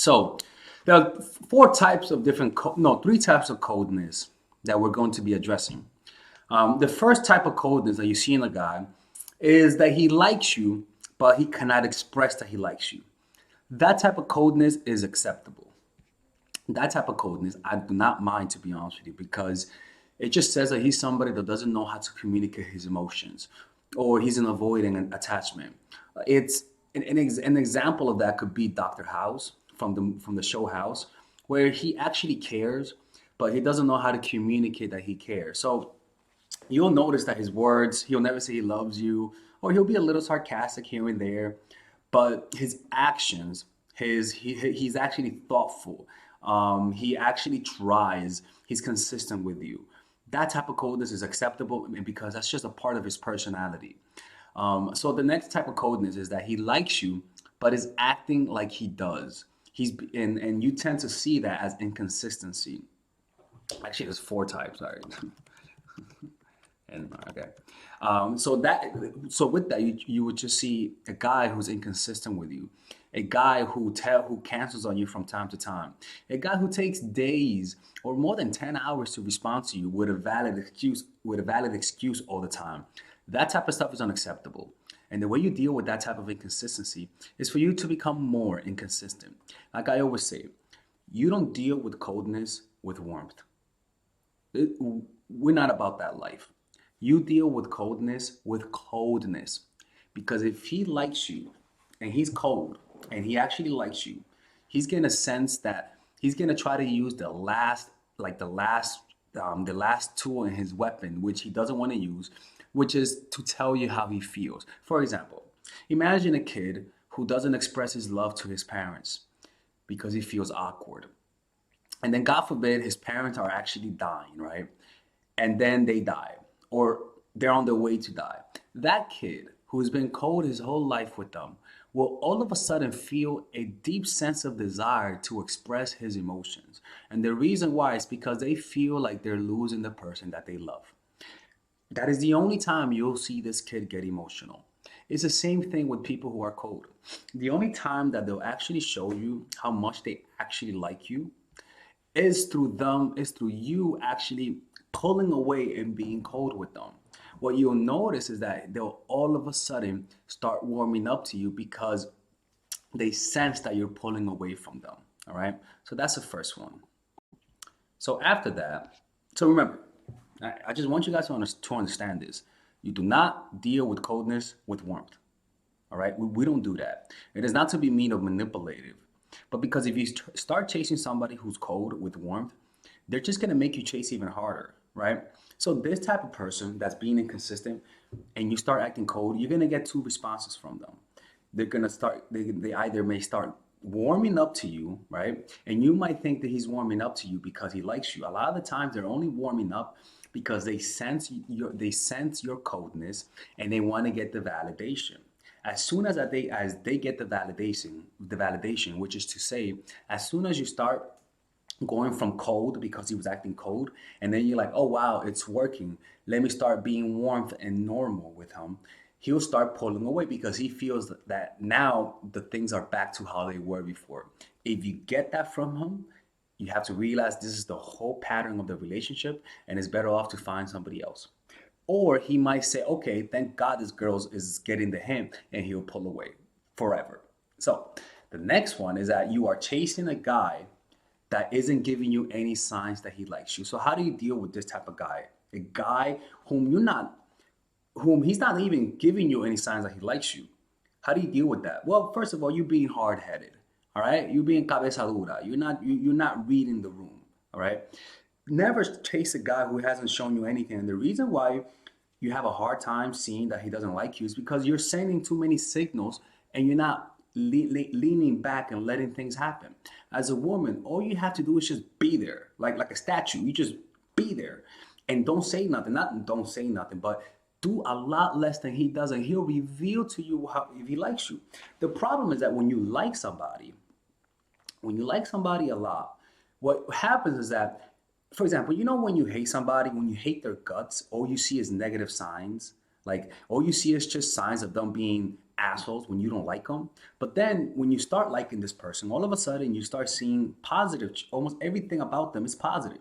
So there are four types of different, no, three types of coldness that we're going to be addressing. The first type of coldness that you see in a guy is that he likes you, but he cannot express that he likes you. That type of coldness is acceptable. That type of coldness, I do not mind, to be honest with you, because it just says that he's somebody that doesn't know how to communicate his emotions, or he's an avoiding an attachment. It's an example of that could be Dr. House from the show House, where he actually cares, but he doesn't know how to communicate that he cares. So you'll notice that his words, he'll never say he loves you, or he'll be a little sarcastic here and there, but his actions, he's actually thoughtful. He actually tries. He's consistent with you. That type of coldness is acceptable because that's just a part of his personality. So the next type of coldness is that he likes you, but is acting like he does. And you tend to see that as inconsistency. Actually, there's four types. Sorry. And okay. So with that, you would just see a guy who's inconsistent with you, a guy who cancels on you from time to time, a guy who takes days or more than 10 hours to respond to you with a valid excuse all the time. That type of stuff is unacceptable. And the way you deal with that type of inconsistency is for you to become more inconsistent. Like I always say, you don't deal with coldness with warmth. We're not about that life. You deal with coldness with coldness. Because if he likes you and he's cold and he actually likes you, he's gonna sense that he's gonna try to use the last tool in his weapon, which he doesn't want to use, which is to tell you how he feels. For example, imagine a kid who doesn't express his love to his parents because he feels awkward. And then, God forbid, his parents are actually dying, right? And then they die, or they're on their way to die. That kid who's been cold his whole life with them will all of a sudden feel a deep sense of desire to express his emotions. And the reason why is because they feel like they're losing the person that they love. That is the only time you'll see this kid get emotional. It's the same thing with people who are cold. The only time that they'll actually show you how much they actually like you is through you actually pulling away and being cold with them. What you'll notice is that they'll all of a sudden start warming up to you because they sense that you're pulling away from them. All right. So that's the first one. So after that, so remember, I just want you guys to understand this. You do not deal with coldness with warmth. All right. We don't do that. It is not to be mean or manipulative. But because if you start chasing somebody who's cold with warmth, they're just going to make you chase even harder, right? So this type of person that's being inconsistent and you start acting cold, you're going to get two responses from them. They either may start warming up to you, right? And you might think that he's warming up to you because he likes you. A lot of the times they're only warming up because they sense your coldness and they want to get the validation. As soon as they get the validation, which is to say, as soon as you start going from cold because he was acting cold, and then you're like, oh wow, it's working. Let me start being warmth and normal with him. He'll start pulling away because he feels that now the things are back to how they were before. If you get that from him, you have to realize this is the whole pattern of the relationship, and it's better off to find somebody else. Or he might say, okay, thank God this girl is getting the hint, and he'll pull away forever. So the next one is that you are chasing a guy that isn't giving you any signs that he likes you. So how do you deal with this type of guy? A guy whom he's not even giving you any signs that he likes you. How do you deal with that? Well, first of all, you being hard headed. All right, you being cabeza dura. You're not reading the room. All right. Never chase a guy who hasn't shown you anything. And the reason why you have a hard time seeing that he doesn't like you is because you're sending too many signals and you're not leaning back and letting things happen. As a woman, all you have to do is just be there, like a statue. You just be there and don't say nothing. Not don't say nothing, but do a lot less than he does, and he'll reveal to you how if he likes you. The problem is that when you like somebody a lot, what happens is that, for example, when you hate somebody, when you hate their guts, all you see is negative signs. Like all you see is just signs of them being assholes, when you don't like them. But then when you start liking this person, all of a sudden you start seeing positive, almost everything about them is positive.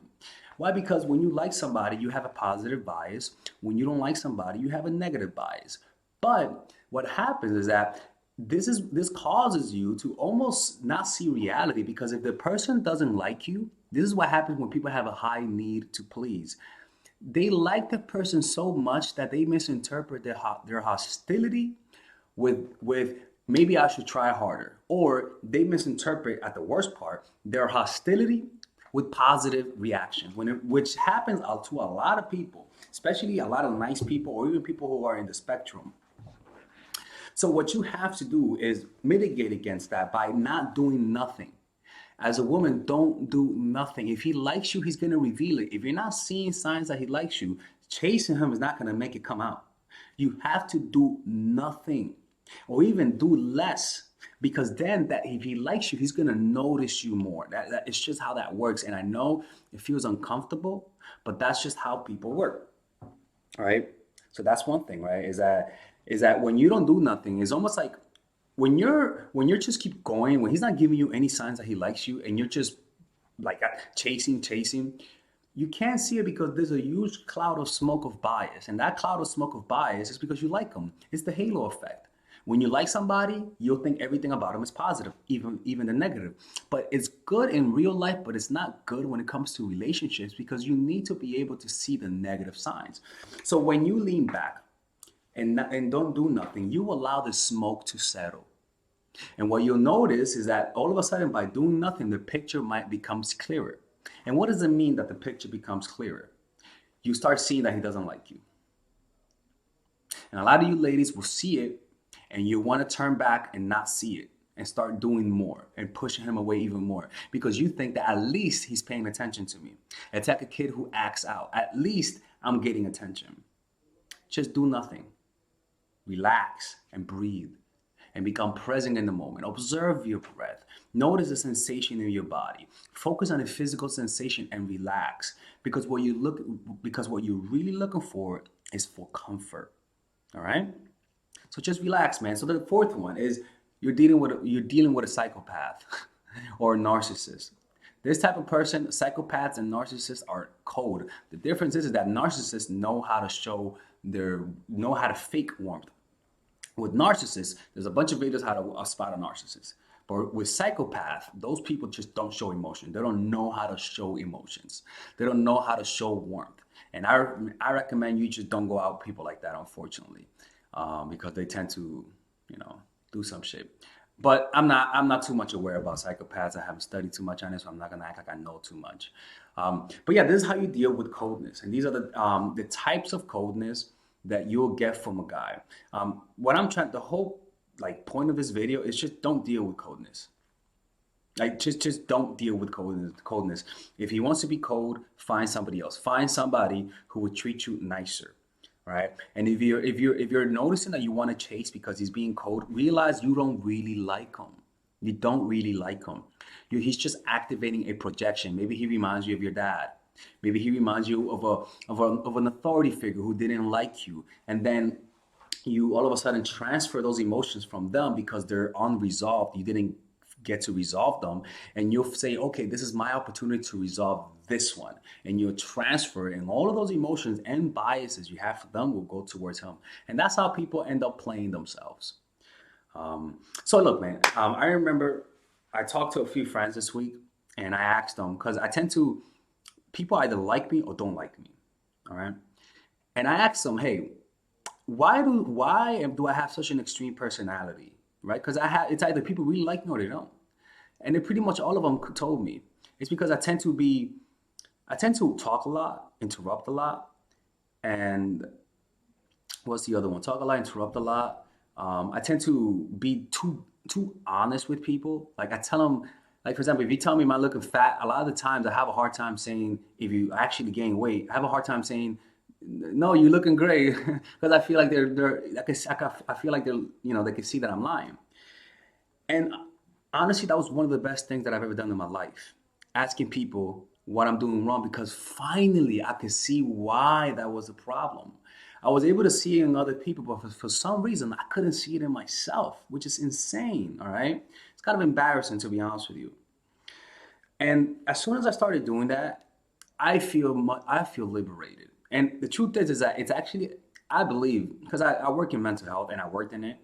Why? Because when you like somebody, you have a positive bias. When you don't like somebody, you have a negative bias. But what happens is that this causes you to almost not see reality, because if the person doesn't like you, this is what happens when people have a high need to please. They like the person so much that they misinterpret their hostility with maybe I should try harder, or they misinterpret, at the worst part, their hostility with positive reaction, which happens to a lot of people, especially a lot of nice people or even people who are in the spectrum. So what you have to do is mitigate against that by not doing nothing. As a woman, don't do nothing. If he likes you, he's going to reveal it. If you're not seeing signs that he likes you, chasing him is not going to make it come out. You have to do nothing, or even do less, because then that if he likes you, he's going to notice you more. That it's just how that works. And I know it feels uncomfortable, but that's just how people work. All right. So that's one thing, right? Is that when you don't do nothing, it's almost like when you're just keep going, when he's not giving you any signs that he likes you, and you're just like chasing, you can't see it because there's a huge cloud of smoke of bias. And that cloud of smoke of bias is because you like them. It's the halo effect. When you like somebody, you'll think everything about them is positive, even the negative. But it's good in real life, but it's not good when it comes to relationships, because you need to be able to see the negative signs. So when you lean back and don't do nothing, you allow the smoke to settle. And what you'll notice is that all of a sudden, by doing nothing, the picture might becomes clearer. And what does it mean that the picture becomes clearer? You start seeing that he doesn't like you. And a lot of you ladies will see it, and you want to turn back and not see it and start doing more and pushing him away even more, because you think that at least he's paying attention to me. It's like a kid who acts out. At least I'm getting attention. Just do nothing. Relax and breathe and become present in the moment. Observe your breath. Notice the sensation in your body. Focus on the physical sensation and relax, because what you're really looking for is for comfort. All right? So just relax, man. So the fourth one is you're dealing with a psychopath or a narcissist. This type of person, psychopaths and narcissists, are cold. The difference is that narcissists know how to fake warmth. With narcissists, there's a bunch of videos how to spot a narcissist. But with psychopath, those people just don't show emotion. They don't know how to show emotions. They don't know how to show warmth. And I recommend you just don't go out with people like that, unfortunately. Because they tend to, do some shit. But I'm not too much aware about psychopaths. I haven't studied too much on it, so I'm not gonna act like I know too much. But yeah, this is how you deal with coldness, and these are the types of coldness that you'll get from a guy. The whole point of this video is just don't deal with coldness. Like just don't deal with coldness. If he wants to be cold, find somebody else. Find somebody who would treat you nicer. Right. And if you're noticing that you want to chase because he's being cold, realize you don't really like him. You don't really like him. He's just activating a projection. Maybe he reminds you of your dad. Maybe he reminds you of an authority figure who didn't like you, and then you all of a sudden transfer those emotions from them because they're unresolved. You didn't get to resolve them, and you'll say, okay, this is my opportunity to resolve this one, and you'll transfer, and all of those emotions and biases you have for them will go towards him. And that's how people end up playing themselves. So look, man, I remember I talked to a few friends this week, and I asked them, because people either like me or don't like me. All right. And I asked them, hey, why do I have such an extreme personality? Right? Because it's either people really like me or they don't. And pretty much all of them told me it's because I tend to talk a lot, interrupt a lot, and what's the other one? Talk a lot, interrupt a lot. I tend to be too honest with people. Like I tell them, like for example, if you tell me I'm looking fat, a lot of the times I have a hard time saying if you actually gain weight. I have a hard time saying no, you're looking great, because I feel like I feel like they can see that I'm lying. And honestly, that was one of the best things that I've ever done in my life. Asking people what I'm doing wrong, because finally I could see why that was a problem. I was able to see it in other people, but for some reason, I couldn't see it in myself, which is insane. All right. It's kind of embarrassing, to be honest with you. And as soon as I started doing that, I feel liberated. And the truth is that it's actually, I believe, because I work in mental health and I worked in it.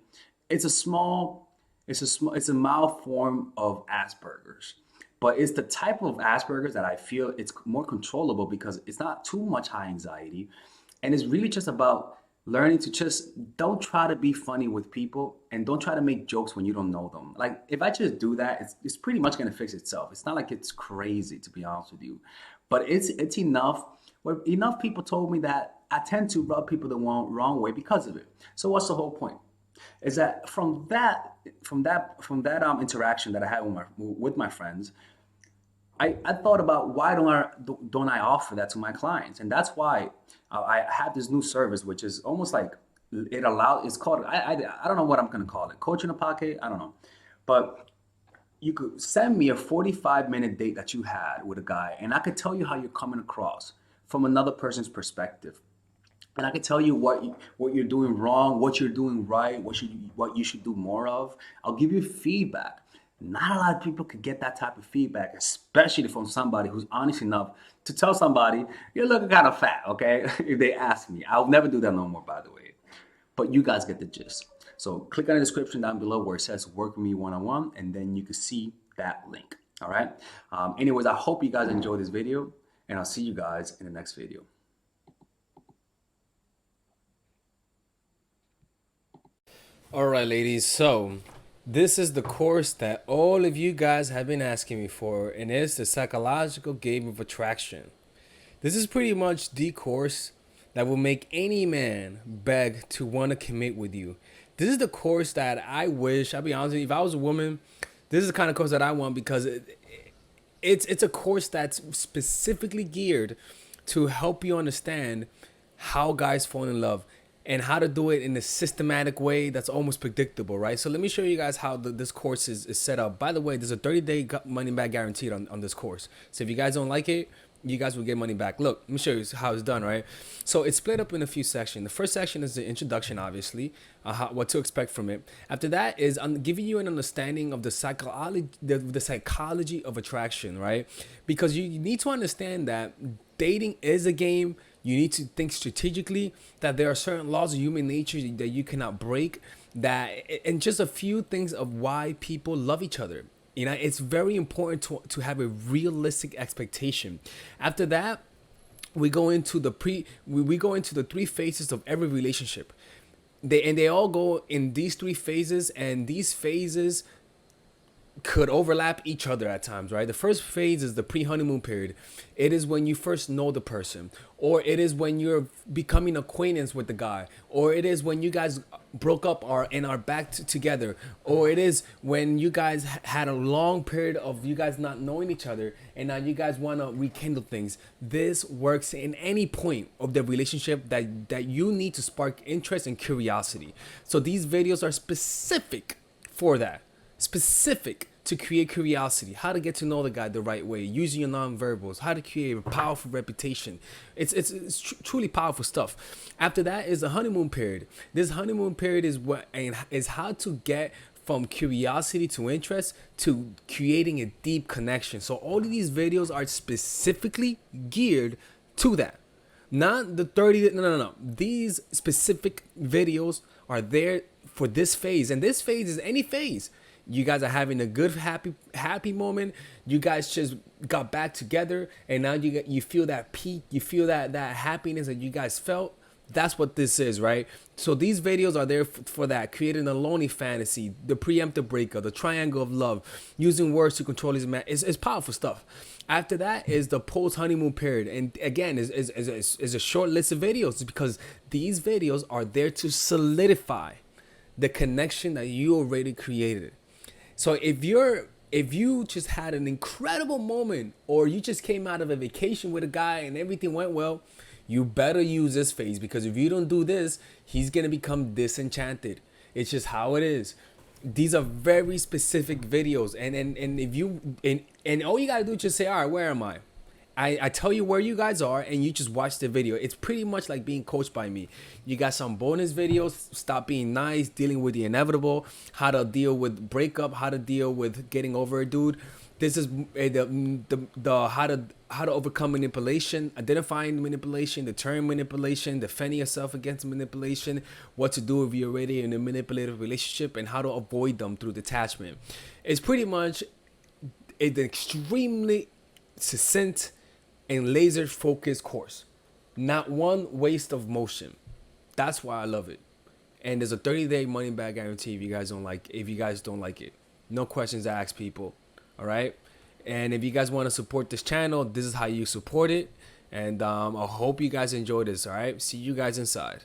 It's a small, it's a mild form of Asperger's, but it's the type of Asperger's that I feel it's more controllable because it's not too much high anxiety, and it's really just about learning to just don't try to be funny with people and don't try to make jokes when you don't know them. Like if I just do that, it's pretty much gonna fix itself. It's not like it's crazy, to be honest with you, but it's enough. Where enough people told me that I tend to rub people the wrong way because of it. So what's the whole point? Is that from that interaction that I had with my friends, I thought about why don't I offer that to my clients, and that's why I have this new service, which is almost like it's called I don't know what I'm gonna call it, coaching a pocket, I don't know, but you could send me a 45-minute date that you had with a guy, and I could tell you how you're coming across from another person's perspective. And I can tell you what you're doing wrong, what you're doing right, what you should do more of. I'll give you feedback. Not a lot of people could get that type of feedback, especially from somebody who's honest enough to tell somebody you're looking kind of fat. Okay, if they ask me, I'll never do that no more. By the way, but you guys get the gist. So click on the description down below where it says "Work with Me one-on-one," and then you can see that link. All right. Anyways, I hope you guys enjoyed this video, and I'll see you guys in the next video. All right, ladies. So this is the course that all of you guys have been asking me for, and it's the psychological game of attraction. This is pretty much the course that will make any man beg to want to commit with you. This is the course that I wish, I'll be honest with you, if I was a woman, this is the kind of course that I want because it's a course that's specifically geared to help you understand how guys fall in love and how to do it in a systematic way that's almost predictable, right? So let me show you guys how this course is set up. By the way, there's a 30-day money back guaranteed on this course. So if you guys don't like it, you guys will get money back. Look, let me show you how it's done, right? So it's split up in a few sections. The first section is the introduction, obviously, what to expect from it. After that is giving you an understanding of the psychology of attraction, right? Because you need to understand that dating is a game. You need to think strategically, that there are certain laws of human nature that you cannot break, and just a few things of why people love each other. You know, it's very important to have a realistic expectation. After that, we go into the three phases of every relationship. They all go in these three phases, and these phases could overlap each other at times, right? The first phase is the pre-honeymoon period. It is when you first know the person, or it is when you're becoming acquaintance with the guy, or it is when you guys broke up and are back together, or it is when you guys had a long period of you guys not knowing each other and now you guys want to rekindle things. This works in any point of the relationship that you need to spark interest and curiosity. So these videos are specific for that. Specific to create curiosity, how to get to know the guy the right way, using your nonverbals, how to create a powerful reputation. It's truly powerful stuff. After that is the honeymoon period. This honeymoon period is how to get from curiosity to interest to creating a deep connection. So all of these videos are specifically geared to that. Not the 30, no. These specific videos are there for this phase, and this phase is any phase. You guys are having a good, happy moment. You guys just got back together, and now you feel that peak. You feel that happiness that you guys felt. That's what this is, right? So these videos are there for that, creating a lonely fantasy, the preemptive breakup, the triangle of love, using words to control his man. It's powerful stuff. After that is the post-honeymoon period, and again, is a short list of videos because these videos are there to solidify the connection that you already created. So if you just had an incredible moment, or you just came out of a vacation with a guy and everything went well, you better use this phase, because if you don't do this, he's gonna become disenchanted. It's just how it is. These are very specific videos, and if you and all you gotta do is just say, all right, where am I? I tell you where you guys are and you just watch the video. It's pretty much like being coached by me. You got some bonus videos, stop being nice, dealing with the inevitable, how to deal with breakup, how to deal with getting over a dude. This is the how to overcome manipulation, identifying manipulation, deterring manipulation, defending yourself against manipulation, what to do if you're already in a manipulative relationship, and how to avoid them through detachment. It's pretty much an extremely succinct and laser focused course. Not one waste of motion. That's why I love it. And there's a 30-day money back guarantee if you guys don't like it. No questions asked, people. All right. And if you guys want to support this channel, this is how you support it. And I hope you guys enjoy this. All right. See you guys inside.